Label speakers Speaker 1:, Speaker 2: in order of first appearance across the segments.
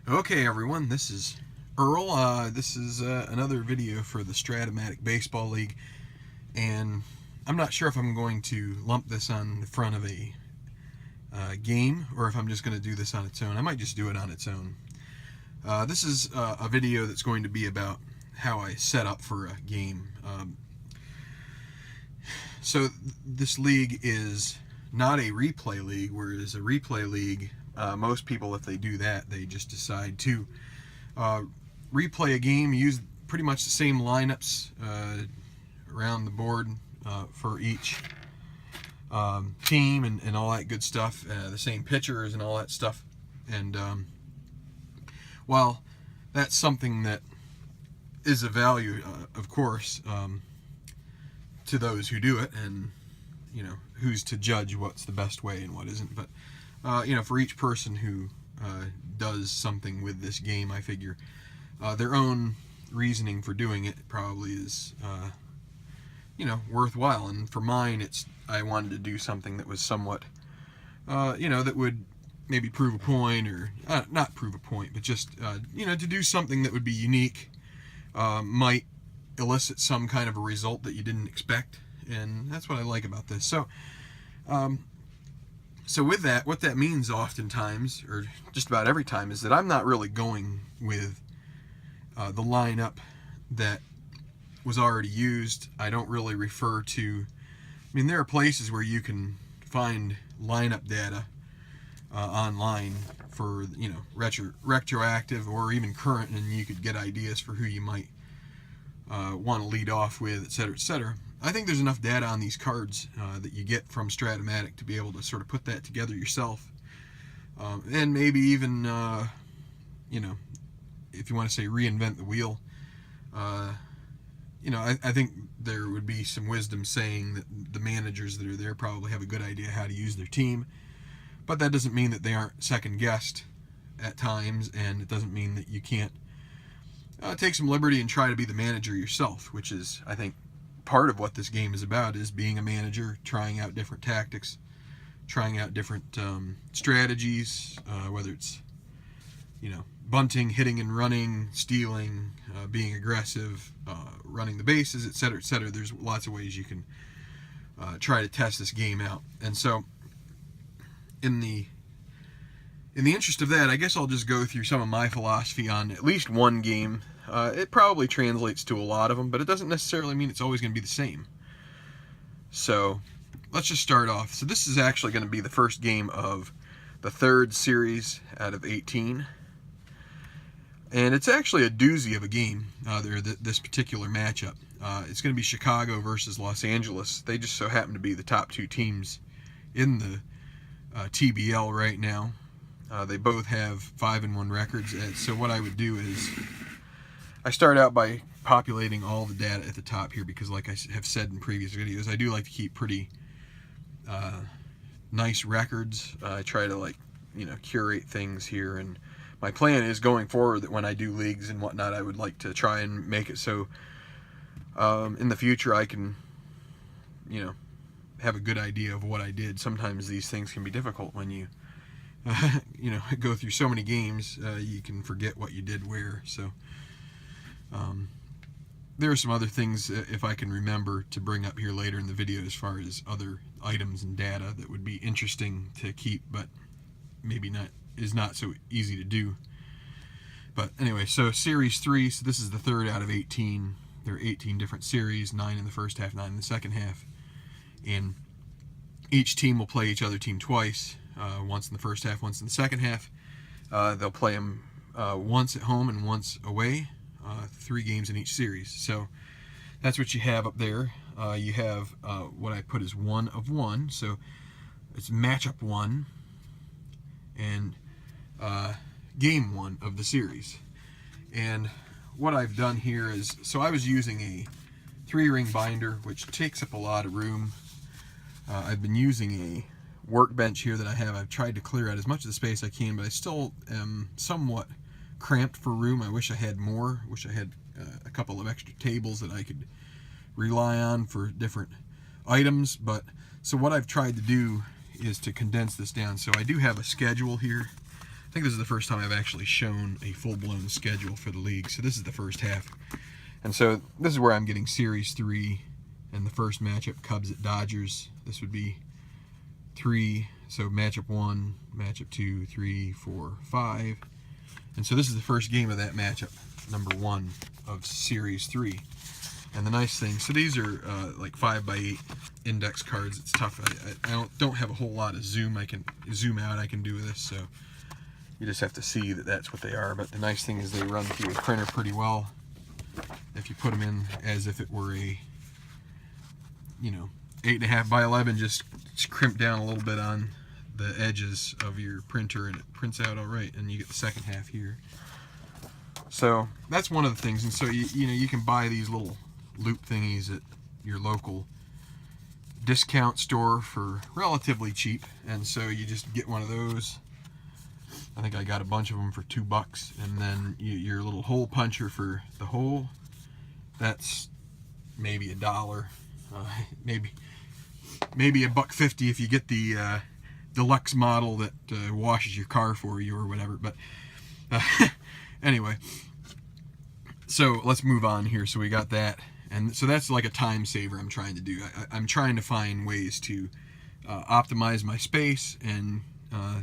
Speaker 1: Okay, everyone, this is Earl. This is another video for the Strat-o-matic Baseball League, and I'm not sure if I'm going to lump this on the front of a game or if I'm just going to do this on its own. I might just do it on its own. This is a video that's going to be about how I set up for a game. So this league is not a replay league, whereas a replay league, most people, if they do that, they just decide to replay a game, use pretty much the same lineups around the board for each team and all that good stuff, the same pitchers and all that stuff. And while that's something that is of value, of course, to those who do it, and who's to judge what's the best way and what isn't, but for each person who does something with this game, I figure their own reasoning for doing it probably is worthwhile. And for mine, I wanted to do something that was somewhat that would maybe prove a point, or not prove a point, but just to do something that would be unique, might elicit some kind of a result that you didn't expect. And that's what I like about this. So with that, what that means oftentimes, or just about every time, is that I'm not really going with the lineup that was already used. I don't really refer to, there are places where you can find lineup data online for, retroactive or even current, and you could get ideas for who you might want to lead off with, etc., etc. I think there's enough data on these cards that you get from Strat-o-matic to be able to sort of put that together yourself, and maybe even if you want to say reinvent the wheel. I think there would be some wisdom saying that the managers that are there probably have a good idea how to use their team, but that doesn't mean that they aren't second guessed at times, and it doesn't mean that you can't take some liberty and try to be the manager yourself, which is, I think, part of what this game is about, is being a manager, trying out different tactics, trying out different strategies, whether it's bunting, hitting and running, stealing, being aggressive, running the bases, etc., etc. There's lots of ways you can try to test this game out. And so in the interest of that, I guess I'll just go through some of my philosophy on at least one game. It probably translates to a lot of them, but it doesn't necessarily mean it's always going to be the same. So let's just start off. So this is actually going to be the first game of the third series out of 18. And it's actually a doozy of a game, this particular matchup. It's going to be Chicago versus Los Angeles. They just so happen to be the top two teams in the TBL right now. They both have 5-1 records. So what I would do is I start out by populating all the data at the top here, because like I have said in previous videos, I do like to keep pretty nice records. I try to curate things here, and my plan is going forward that when I do leagues and whatnot, I would like to try and make it so in the future I can have a good idea of what I did. Sometimes these things can be difficult when you go through so many games, you can forget what you did where. So there are some other things, if I can remember, to bring up here later in the video as far as other items and data that would be interesting to keep, but maybe not so easy to do. But anyway, so Series 3, so this is the third out of 18. There are 18 different series, 9 in the first half, 9 in the second half. And each team will play each other team twice, once in the first half, once in the second half. They'll play them once at home and once away, 3 games in each series. So that's what you have up there. You have what I put as 1 of 1, so it's matchup 1 and game 1 of the series. And what I've done here is, so I was using a 3-ring binder, which takes up a lot of room. I've been using a workbench here that I have. I've tried to clear out as much of the space I can, but I still am somewhat cramped for room. I wish I had more. Wish I had a couple of extra tables that I could rely on for different items. But so what I've tried to do is to condense this down. So I do have a schedule here think this is the first time I've actually shown a full-blown schedule for the league. So this is the first half. And so this is where I'm getting Series 3 and the first matchup, Cubs at Dodgers. This would be 3, so matchup 1, matchup 2, 3, 4, 5. And so this is the first game of that matchup, number 1 of Series 3. And the nice thing, so these are like 5x8 index cards. It's tough. I don't have a whole lot of zoom. I can zoom out. I can do this, so you just have to see that that's what they are. But the nice thing is they run through a printer pretty well. If you put them in as if it were a, 8.5 by 11, just crimp down a little bit on the edges of your printer, and it prints out all right. And you get the second half here. So that's one of the things. And so you can buy these little loop thingies at your local discount store for relatively cheap, and so you just get one of those. I think I got a bunch of them for $2, and then your little hole puncher for the hole, that's maybe $1, maybe $1.50 if you get the deluxe model that washes your car for you or whatever. But anyway, so let's move on here. So we got that. And so that's like a time saver I'm trying to do. I'm trying to find ways to optimize my space, and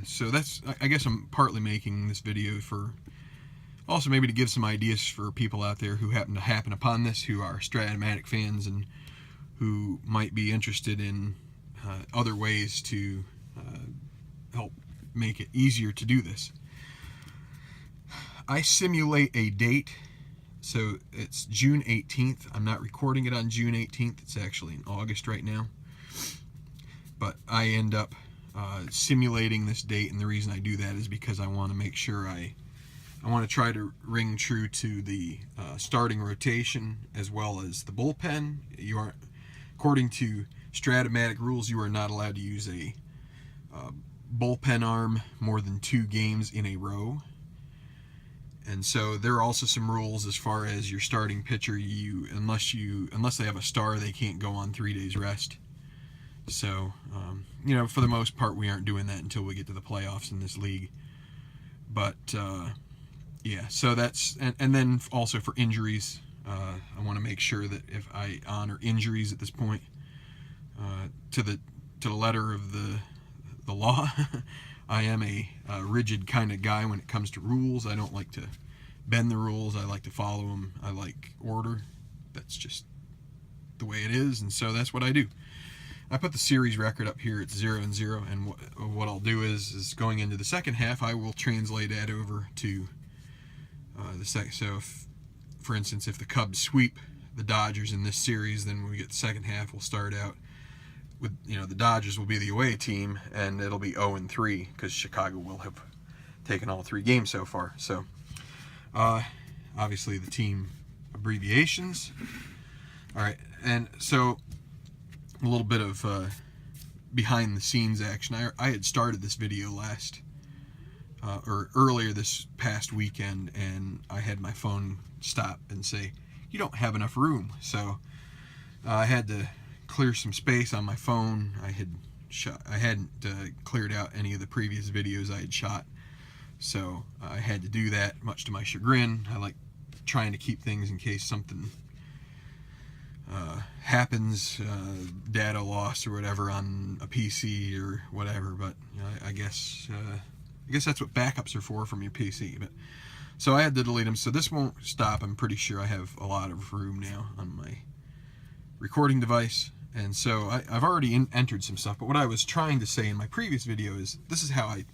Speaker 1: so that's, I guess I'm partly making this video for also maybe to give some ideas for people out there who happen upon this, who are strat-o-matic fans and who might be interested in other ways to help make it easier to do this. I simulate a date. So it's June 18th. I'm not recording it on June 18th. It's actually in August right now. But I end up simulating this date, and the reason I do that is because I want to make sure I want to try to ring true to the starting rotation as well as the bullpen. You aren't, according to strat-o-matic rules, you are not allowed to use a bullpen arm more than 2 games in a row. And so there are also some rules as far as your starting pitcher. Unless they have a star, they can't go on 3 days rest. So for the most part, we aren't doing that until we get to the playoffs in this league. But yeah, so that's, and then also for injuries, I want to make sure that if I honor injuries at this point to the letter of the law. I am a rigid kind of guy when it comes to rules. I don't like to bend the rules. I like to follow them. I like order. That's just the way it is, and so that's what I do. I put the series record up here. It's 0-0, and what I'll do is going into the second half, I will translate that over to the second. So, for instance, if the Cubs sweep the Dodgers in this series, then when we get the second half, we'll start out with, the Dodgers will be the away team, and it'll be 0-3 because Chicago will have taken all 3 games so far. So, obviously the team abbreviations. All right, and so a little bit of behind the scenes action. I had started this video earlier this past weekend, and I had my phone stop and say, "You don't have enough room." So I had to clear some space on my phone. I hadn't cleared out any of the previous videos I had shot, so I had to do that, much to my chagrin. I like trying to keep things in case something happens, data loss or whatever on a PC or whatever. But I guess that's what backups are for from your PC. But so I had to delete them. So this won't stop. I'm pretty sure I have a lot of room now on my recording device. And so I've already entered some stuff, but what I was trying to say in my previous video is this is how I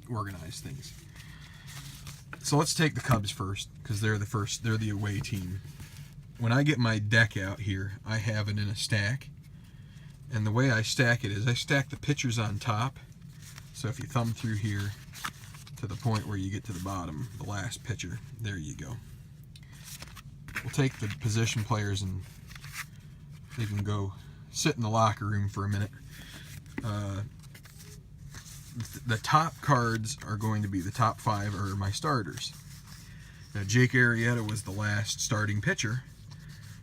Speaker 1: organize things. So let's take the Cubs first, because they're the away team. When I get my deck out here, I have it in a stack, and the way I stack it is I stack the pitchers on top. So if you thumb through here to the point where you get to the bottom, the last pitcher, there you go. We'll take the position players and they can go sit in the locker room for a minute. The top cards are going to be the top 5 are my starters. Now, Jake Arrieta was the last starting pitcher.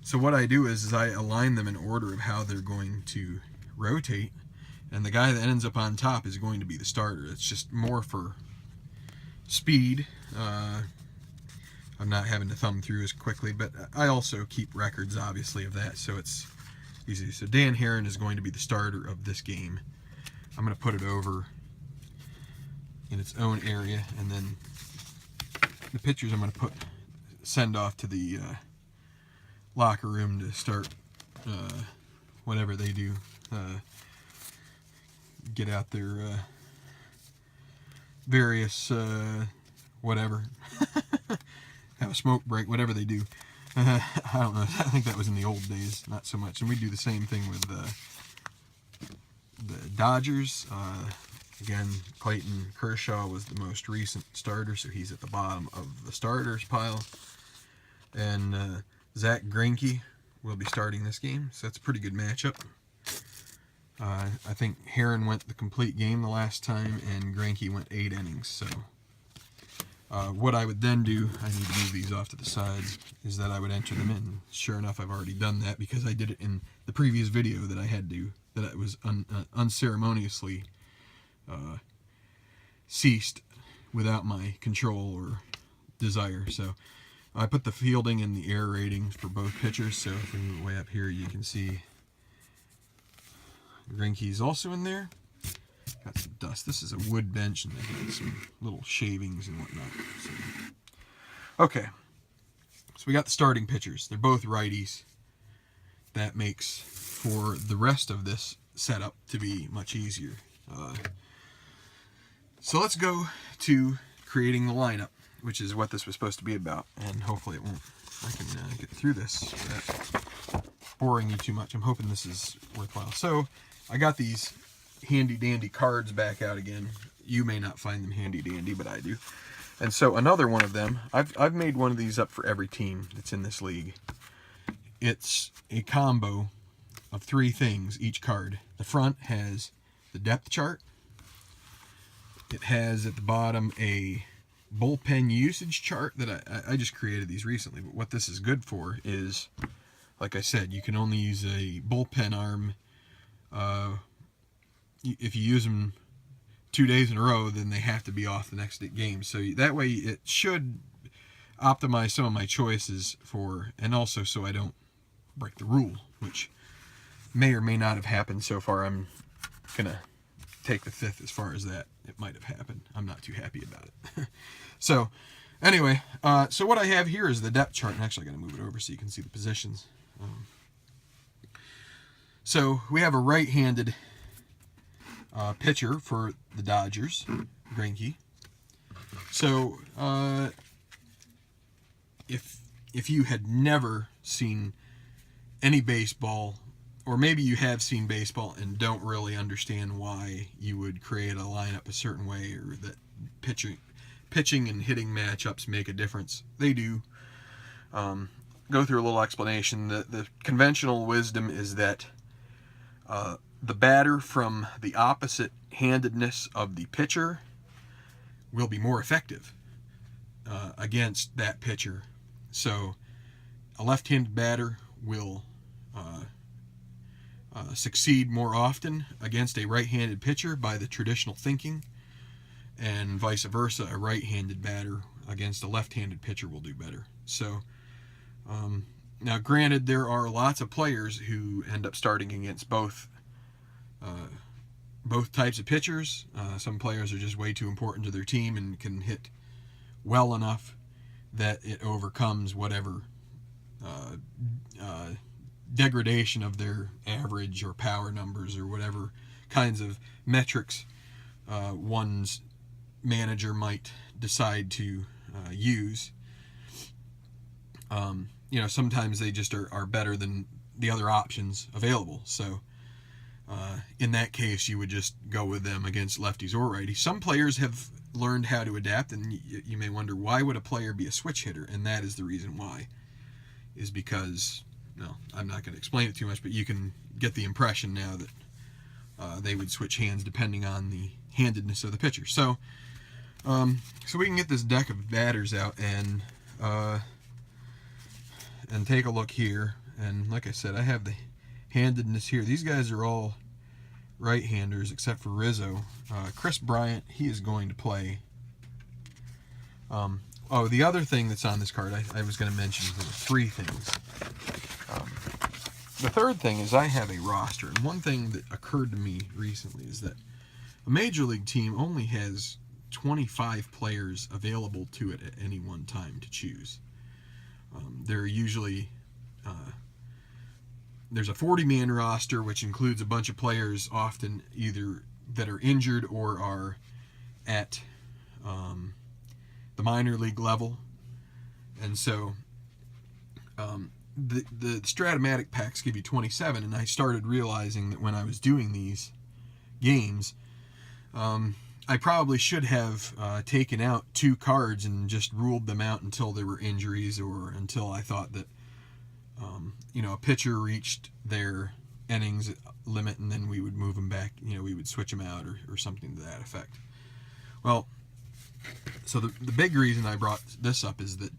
Speaker 1: So what I do is I align them in order of how they're going to rotate, and the guy that ends up on top is going to be the starter. It's just more for speed. I'm not having to thumb through as quickly, but I also keep records, obviously, of that, so it's easy. So Dan Heron is going to be the starter of this game. I'm going to put it over in its own area, and then the pitchers I'm going to send off to the locker room to start whatever they do. Get out their various whatever. Have a smoke break, whatever they do. I don't know. I think that was in the old days, not so much. And we do the same thing with the Dodgers. Again, Clayton Kershaw was the most recent starter, so he's at the bottom of the starters pile. And Zach Greinke will be starting this game, so that's a pretty good matchup. I think Heron went the complete game the last time, and Greinke went 8 innings, so... what I would then do, I need to move these off to the side, is that I would enter them in. Sure enough, I've already done that because I did it in the previous video that I had to, that I was unceremoniously ceased without my control or desire. So I put the fielding and the air ratings for both pitchers. So if we move way up here, you can see Greinke's also in there. Got some dust. This is a wood bench, and they got some little shavings and whatnot. So, okay, so we got the starting pitchers. They're both righties. That makes for the rest of this setup to be much easier. So let's go to creating the lineup, which is what this was supposed to be about, and hopefully it won't. I can get through this without boring you too much. I'm hoping this is worthwhile. So I got these handy dandy cards back out again. You may not find them handy dandy, but I do. And so another one of them, I've made one of these up for every team that's in this league. It's a combo of 3 things, each card. The front has the depth chart. It has at the bottom a bullpen usage chart that I just created these recently, but what this is good for is, like I said, you can only use a bullpen arm. If you use them 2 days in a row, then they have to be off the next game. So that way it should optimize some of my choices for, and also so I don't break the rule, which may or may not have happened so far. I'm going to take the 5th as far as that. It might have happened. I'm not too happy about it. So anyway, so what I have here is the depth chart. I'm actually going to move it over so you can see the positions. So we have a right-handed pitcher for the Dodgers, Greinke. So if you had never seen any baseball, or maybe you have seen baseball and don't really understand why you would create a lineup a certain way, or that pitching and hitting matchups make a difference, they do. Go through a little explanation. The conventional wisdom is that the batter from the opposite handedness of the pitcher will be more effective against that pitcher. So a left-handed batter will succeed more often against a right-handed pitcher by the traditional thinking, and vice versa, a right-handed batter against a left-handed pitcher will do better. So now granted, there are lots of players who end up starting against both types of pitchers. Some players are just way too important to their team and can hit well enough that it overcomes whatever degradation of their average or power numbers or whatever kinds of metrics one's manager might decide to use. Sometimes they just are better than the other options available. So in that case, you would just go with them against lefties or righties. Some players have learned how to adapt, and you may wonder, why would a player be a switch hitter? And that is the reason why, is because, no, I'm not going to explain it too much, but you can get the impression now that they would switch hands depending on the handedness of the pitcher. So we can get this deck of batters out and take a look here. And like I said, I have the handedness here. These guys are all right-handers except for Rizzo. Chris Bryant, he is going to play Oh, the other thing that's on this card, I was going to mention, there were 3 things. The third thing is I have a roster, and one thing that occurred to me recently is that a Major League team only has 25 players available to it at any one time to choose. There are usually there's a 40-man roster, which includes a bunch of players often either that are injured or are at the minor league level. And so the strat-o-matic packs give you 27, and I started realizing that when I was doing these games, I probably should have taken out 2 cards and just ruled them out until there were injuries or until I thought that a pitcher reached their innings limit, and then we would move them back. We would switch them out or something to that effect. Well, so the big reason I brought this up is that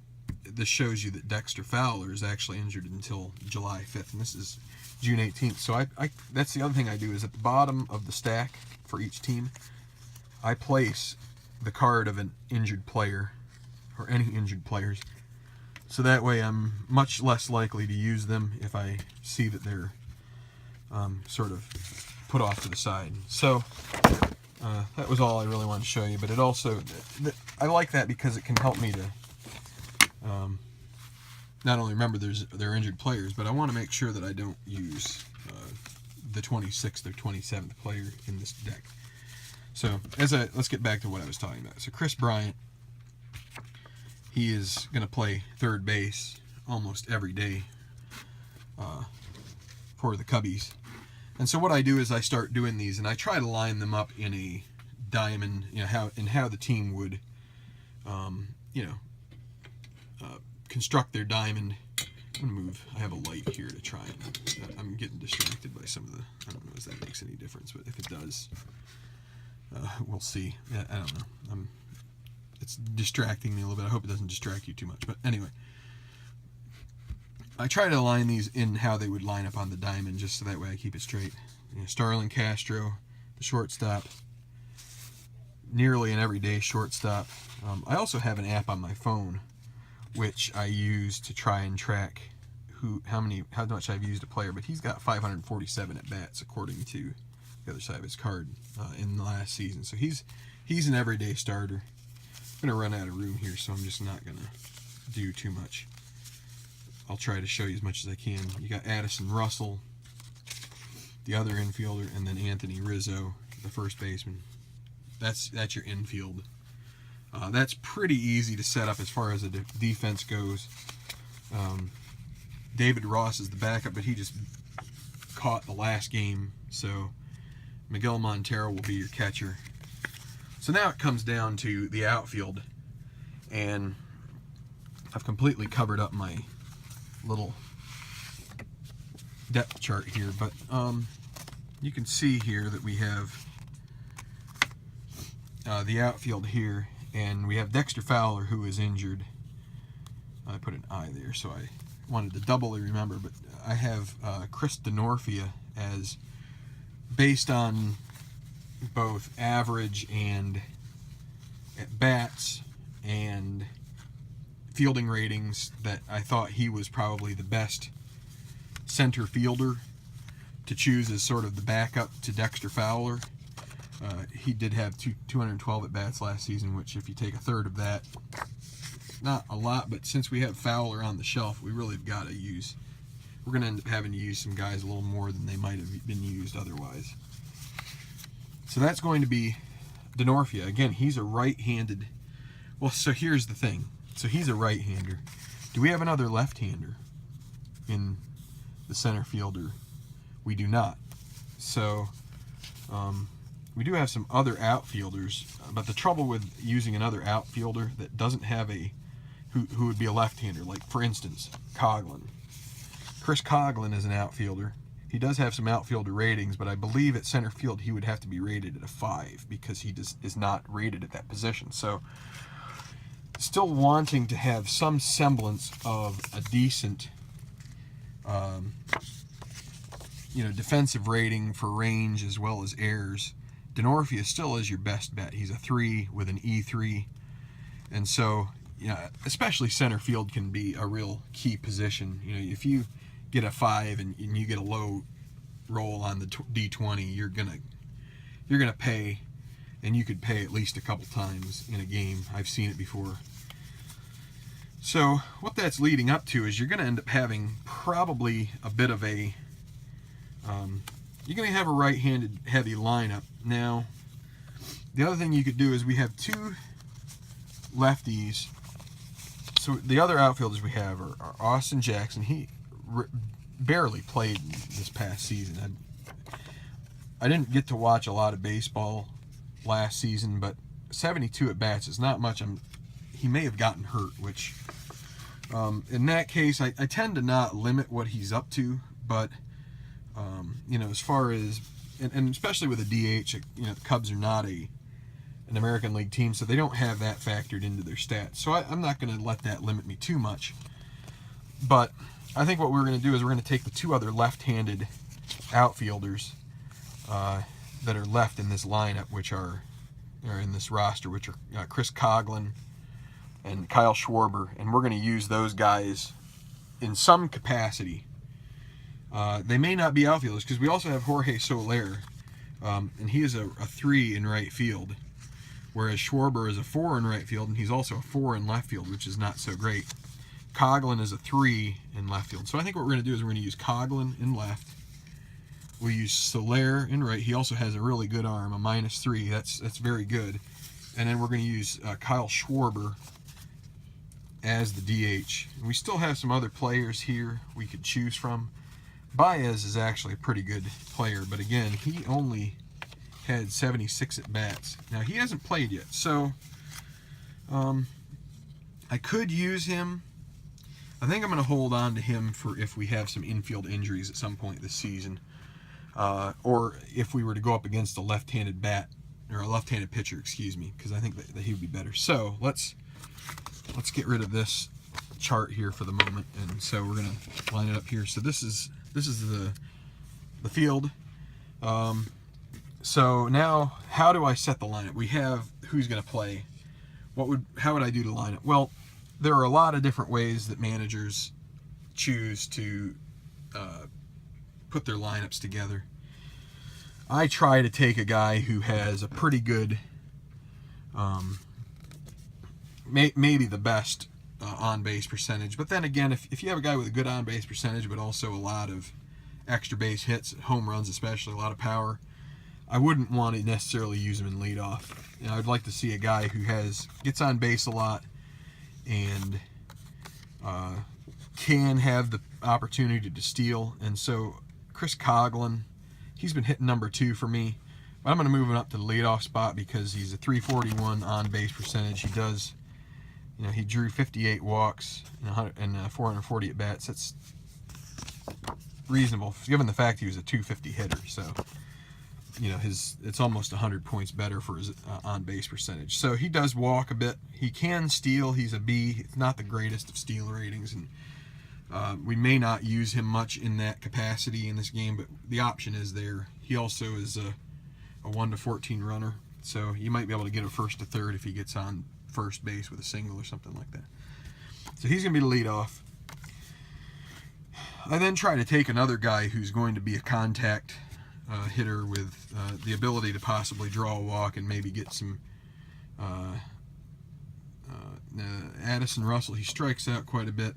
Speaker 1: this shows you that Dexter Fowler is actually injured until July 5th, and this is June 18th. So I that's the other thing I do is at the bottom of the stack for each team, I place the card of an injured player or any injured players. So that way I'm much less likely to use them if I see that they're sort of put off to the side. So that was all I really wanted to show you, but it also, I like that because it can help me to not only remember they're injured players, but I want to make sure that I don't use the 26th or 27th player in this deck. So let's get back to what I was talking about. So Chris Bryant, he is going to play third base almost every day for the Cubbies. And so what I do is I start doing these, and I try to line them up in a diamond, how the team would, construct their diamond. I'm going to move. I have a light here to try and I'm getting distracted by some of the, I don't know if that makes any difference, but if it does, we'll see. Yeah, I don't know. It's distracting me a little bit. I hope it doesn't distract you too much. But anyway, I try to align these in how they would line up on the diamond, just so that way I keep it straight. Starlin Castro, the shortstop, nearly an everyday shortstop. I also have an app on my phone, which I use to try and track how much I've used a player. But he's got 547 at bats according to the other side of his card in the last season. So he's an everyday starter. I'm going to run out of room here, so I'm just not going to do too much. I'll try to show you as much as I can. You got Addison Russell, the other infielder, and then Anthony Rizzo, the first baseman. That's your infield. That's pretty easy to set up as far as the defense goes. David Ross is the backup, but he just caught the last game, so Miguel Montero will be your catcher. So now it comes down to the outfield, and I've completely covered up my little depth chart here, but you can see here that we have the outfield here, and we have Dexter Fowler, who is injured. I put an I there, so I wanted to doubly remember, but I have Chris Denorfia as, based on both average and at bats and fielding ratings, that I thought he was probably the best center fielder to choose as sort of the backup to Dexter Fowler. He did have 212 at bats last season, which if you take a third of that, not a lot, but since we have Fowler on the shelf, we really have got to use, we're going to end up having to use some guys a little more than they might have been used otherwise. So that's going to be Denorfia. Again, he's a right-handed, well, so here's the thing. So he's a right-hander. Do we have another left-hander in the center fielder? We do not. So we do have some other outfielders, but the trouble with using another outfielder that doesn't have who would be a left-hander, like for instance, Coghlan. Chris Coghlan is an outfielder. He does have some outfielder ratings, but I believe at center field he would have to be rated at a 5 because he is not rated at that position. So still wanting to have some semblance of a decent defensive rating for range as well as errors, Denorfia still is your best bet. He's a 3 with an E3, And so, especially center field can be a real key position. If you get a 5 and you get a low roll on the D20, you're gonna pay, and you could pay at least a couple times in a game. I've seen it before. So what that's leading up to is you're going to end up having probably a bit of a you're going to have a right-handed heavy lineup. Now, the other thing you could do is we have 2 lefties. So the other outfielders we have are Austin Jackson. He barely played this past season. I didn't get to watch a lot of baseball last season, but 72 at bats is not much. He may have gotten hurt, which in that case, I tend to not limit what he's up to, but as far as, and especially with a DH, the Cubs are not an American League team, so they don't have that factored into their stats. So I'm not going to let that limit me too much. But I think what we're going to do is we're going to take the 2 other left-handed outfielders that are left in this lineup, which are in this roster, which are Chris Coghlan and Kyle Schwarber, and we're going to use those guys in some capacity. They may not be outfielders, because we also have Jorge Soler, and he is a 3 in right field, whereas Schwarber is a 4 in right field, and he's also a 4 in left field, which is not so great. Coghlan is a 3 in left field. So I think what we're going to do is we're going to use Coghlan in left. We'll use Soler in right. He also has a really good arm, a -3. That's very good. And then we're going to use Kyle Schwarber as the DH. And we still have some other players here we could choose from. Baez is actually a pretty good player, but again, he only had 76 at bats. Now, he hasn't played yet, so I could use him. I think I'm going to hold on to him for if we have some infield injuries at some point this season, or if we were to go up against a left-handed bat, or a left-handed pitcher, excuse me, because I think that he would be better. So let's get rid of this chart here for the moment, and so we're going to line it up here. So this is the field. So now, how do I set the lineup? We have who's going to play. How would I do the lineup? Well, there are a lot of different ways that managers choose to put their lineups together. I try to take a guy who has a pretty good, maybe the best on-base percentage. But then again, if you have a guy with a good on-base percentage, but also a lot of extra base hits, home runs especially, a lot of power, I wouldn't want to necessarily use him in leadoff. I'd like to see a guy who gets on base a lot and can have the opportunity to steal. And so Chris Coghlan, he's been hitting number 2 for me. But I'm going to move him up to the leadoff spot because he's a 341 on-base percentage. He does, he drew 58 walks and 440 at-bats. That's reasonable, given the fact he was a 250 hitter. So, it's almost 100 points better for his on-base percentage. So he does walk a bit. He can steal. He's a B. It's not the greatest of steal ratings, and we may not use him much in that capacity in this game, but the option is there. He also is a 1-14 runner, so you might be able to get a first to third if he gets on first base with a single or something like that. So he's going to be the leadoff. I then try to take another guy who's going to be a contact hitter with the ability to possibly draw a walk and maybe get some Addison Russell. He strikes out quite a bit,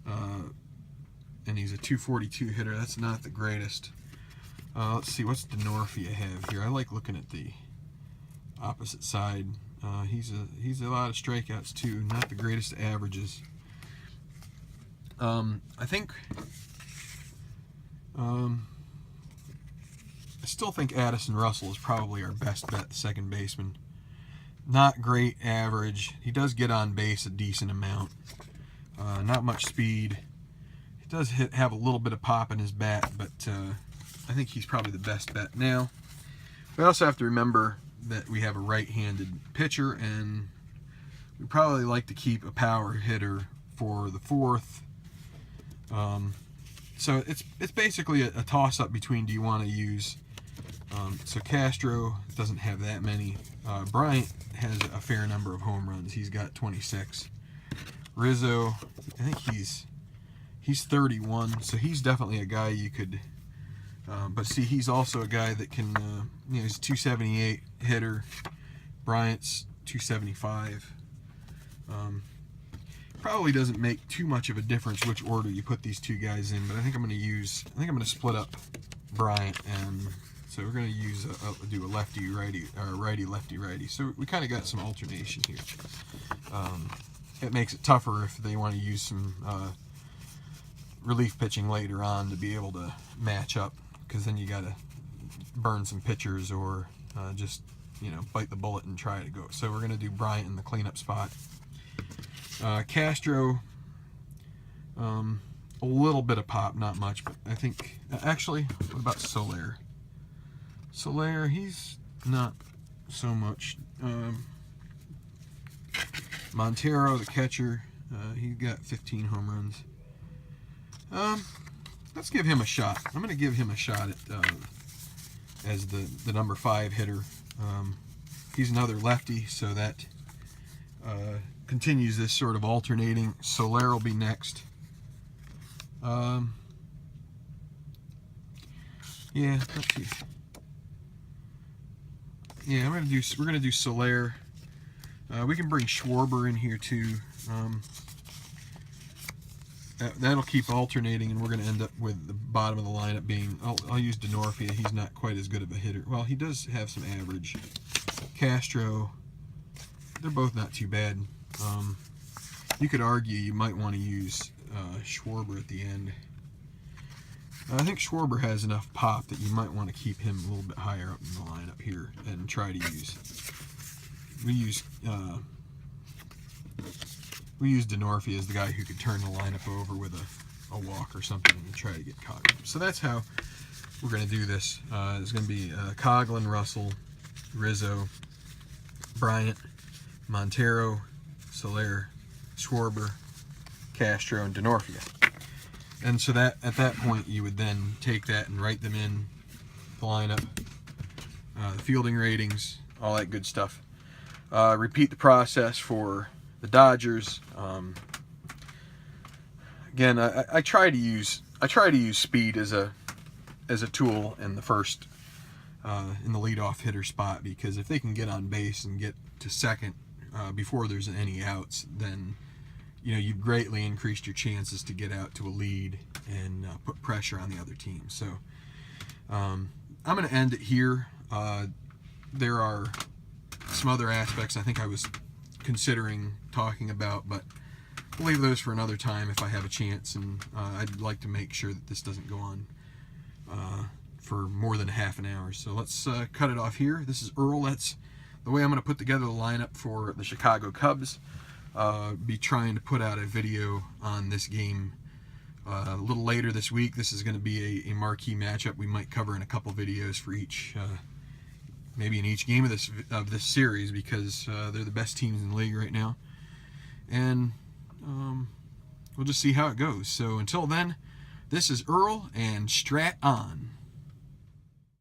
Speaker 1: and he's a 242 hitter. That's not the greatest. Let's see, what's DeNorfia have here? I like looking at the opposite side. He's a lot of strikeouts too. Not the greatest averages. I think I still think Addison Russell is probably our best bet, the second baseman. Not great average. He does get on base a decent amount. Not much speed. He does have a little bit of pop in his bat, but I think he's probably the best bet. Now, we also have to remember that we have a right-handed pitcher, and we probably like to keep a power hitter for the fourth. So it's basically a toss-up between, do you want to use So Castro doesn't have that many. Bryant has a fair number of home runs. He's got 26. Rizzo, I think he's 31, so he's definitely a guy you could. But see, he's also a guy that can, he's a 278 hitter. Bryant's 275. Probably doesn't make too much of a difference which order you put these two guys in, but I think I'm going to split up Bryant, and so we're going to use do a lefty righty or righty lefty righty. So we kind of got some alternation here. It makes it tougher if they want to use some relief pitching later on to be able to match up, because then you got to burn some pitchers or just bite the bullet and try to go. So we're going to do Bryant in the cleanup spot. Castro, a little bit of pop, not much, but I think actually, what about Soler? Soler, he's not so much. Montero, the catcher, he got 15 home runs. Let's give him a shot. I'm going to give him a shot at as the number 5 hitter. He's another lefty, so that continues this sort of alternating. Soler will be next. Yeah, let's see. Yeah, we're gonna do Soler. We can bring Schwarber in here too. That'll keep alternating, and we're going to end up with the bottom of the lineup being, I'll use Denorfia. He's not quite as good of a hitter. Well, he does have some average. Castro, they're both not too bad. You could argue you might want to use Schwarber at the end. I think Schwarber has enough pop that you might want to keep him a little bit higher up in the lineup here and try to use. We use Denorfia as the guy who could turn the lineup over with a walk or something and try to get Coghlan. So that's how we're going to do this. It's going to be Coghlan, Russell, Rizzo, Bryant, Montero, Soler, Schwarber, Castro, and Denorfia. And so that at that point you would then take that and write them in the lineup, the fielding ratings, all that good stuff. Repeat the process for the Dodgers. Again, I try to use speed as a tool in the first in the leadoff hitter spot, because if they can get on base and get to second before there's any outs, then you've greatly increased your chances to get out to a lead and put pressure on the other team. So I'm going to end it here. There are some other aspects I think I was considering talking about, but we'll leave those for another time if I have a chance, and I'd like to make sure that this doesn't go on for more than half an hour. So let's cut it off here. This is Earl. That's the way I'm going to put together the lineup for the Chicago Cubs. Be trying to put out a video on this game a little later this week. This is going to be a marquee matchup. We might cover in a couple videos for each, maybe in each game of this series, because they're the best teams in the league right now, and we'll just see how it goes. So until then, this is Earl, and strat on.